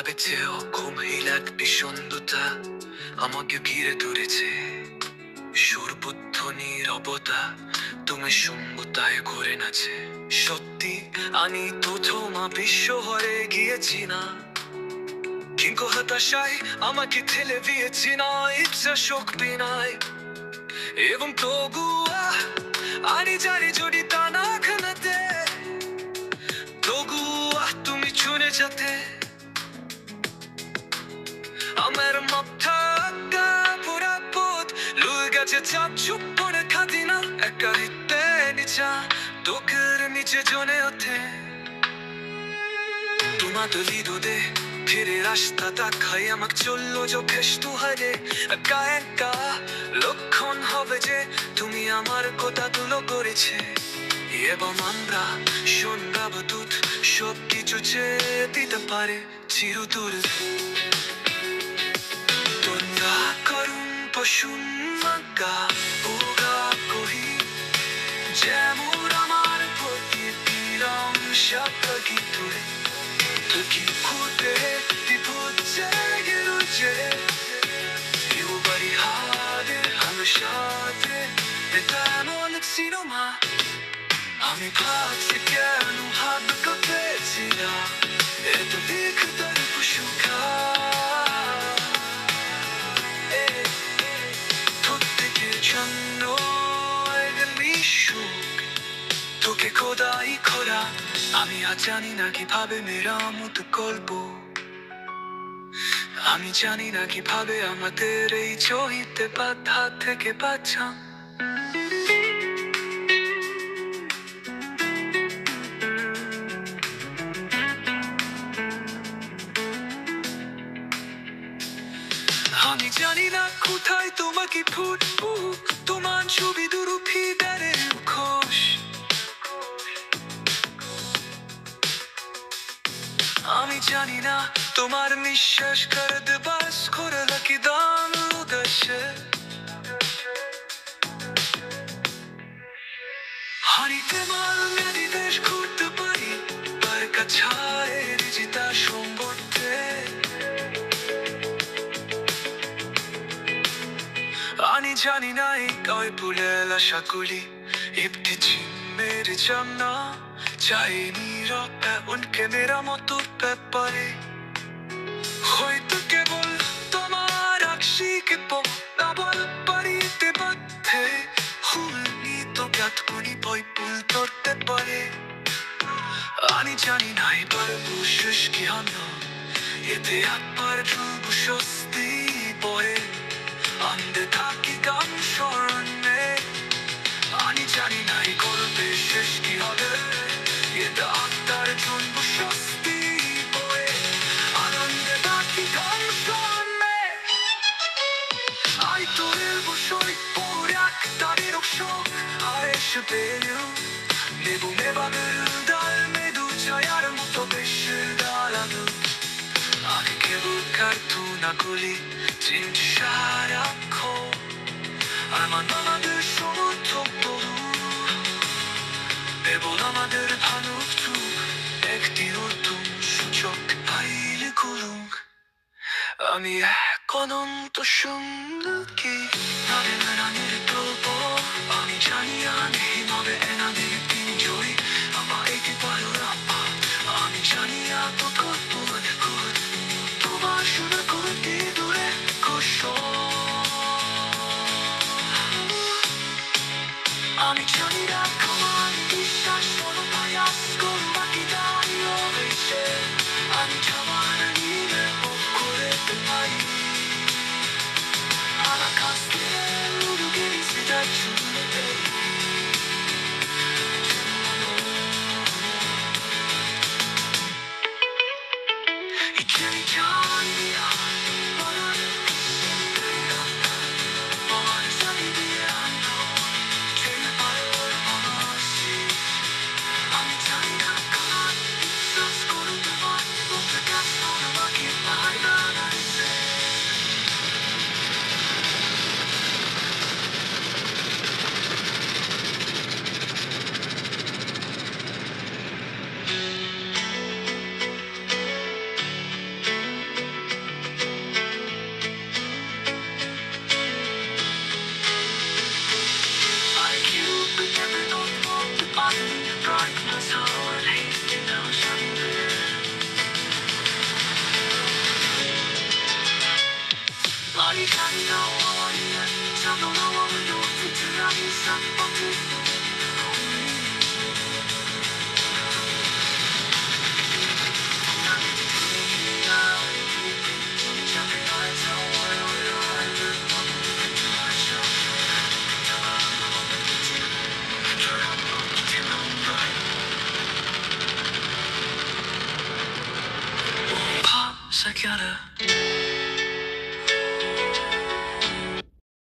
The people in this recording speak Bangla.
বেঁচেও গভীর এক বিষণ্ণতা আমাকে ঘিরে ধরেছে। সর্বত্র নীরবতা, তুমি শূন্যতায় ঘুরে নাচে। সত্যি আমি প্রথম বিশ্বহরে গিয়েছি না, কিন্তু হতাশায় আমাকে ঠেলে দিয়েছি না, ইচ্ছা শক্তি নাই। এবং তবুও আমি জানি যদি তা না খানাতে, তবুও তুমি চলে যেতে। আমার মাথা পুরা পথ লুয়ে গেছে, চাপ চুপ করে খাতি না, একা হিতে নিচা তোকের নিচে জনে ওঠে। তোমাদের হৃদয়ে ফিরে রাস্তা দেখাই আমাকে চললো যখেস তুহারে। একা একা লক্ষণ হবে যে তুমি আমার কথা তুলো করেছে। এবং আমরা সন্ধ্যাবদূত সব কিছু চেয়ে দিতে পারে চিরদূর। তোমরা করুন পশুন মাগা উগা কহি, যেমন আমার প্রতি দিলাম সাপকি তুলে। তুকি খুদে বিপদ জেগে রুজে, ইউবারি হাদে হামেশাতে এমন সিনেমা। আমি ভাবছি কেন হাত কাঁপেছি না, এত বিকটার পশুকা জন্য মিশুক তোকে খোদাই করা। আমি আর জানি না কিভাবে মেরামত করবো, আমি জানি না কিভাবে আমাদের এই চহিতে বাধা থেকে বাঁচা। আমি জানি না কোথায় তোমাকে ফুটবো, তোমার ছবি দুরূপী দ্বারের মুখোশ। আমি জানি না তোমার নিঃশ্বাস করে দেবাস করে লাকি দাম উদাসে। হারিতে মাল নদী দেশ ঘুরতে পারি, তার কাছায় রিজিতা সম্বন্ধে। আমি জানি না এই কয় পুলেল আশাগুলি একটি চিমের জামনা চাইনি রক্তা উনকে মেরা মতো ব্যাপারে। হয়তো কেবল তোমার আক্ষিকে বল পারিতে বাধ্যে হুলনি তো গাতগুলি বই পুল ধরতে পারে। আমি জানি না এবার বুঝিস কি হলো, এতে একবার ধ্রুব স্বস্তি বয়ে আনতে থাকি গান স্মরণে। আমি জানি না এই গল্পে শেষ কি হবে, এটা আত্মার ধ্রুব স্বস্তি বয়ে আনন্দে থাকি গান স্মরণে। আই তোরের বসই পরে এক তাদের অক্ষক আর এসে পেলেও নেবু নেবাদের ডাল মেদু ছায়ার মতো বেশি ডালানো। আমি কেবল কার্টুনাগুলি চিনতে সারাক্ষণ, আমার আমাদের সমর্থক বলু কেবল আমাদের ভালো একটি নতুন সূচক পাইলে করুক। আমি এক অনন্ত সুন্দরকে নামে নানের গল্প। আমি জানি আমি হিমাবে এনাদের দিন জয়ী আমার এটি পারো রাপা। আমি জানি এত গল্প তোমার শোনা করতে দূরে কোশো। আমি জানি না তোমার বিশ্বাস কোনো প্রয়াস করো বাকি দাঁড়িয়ে রয়েছে। আমি যাবার নিলে করতে পারি, Pop, psychiater.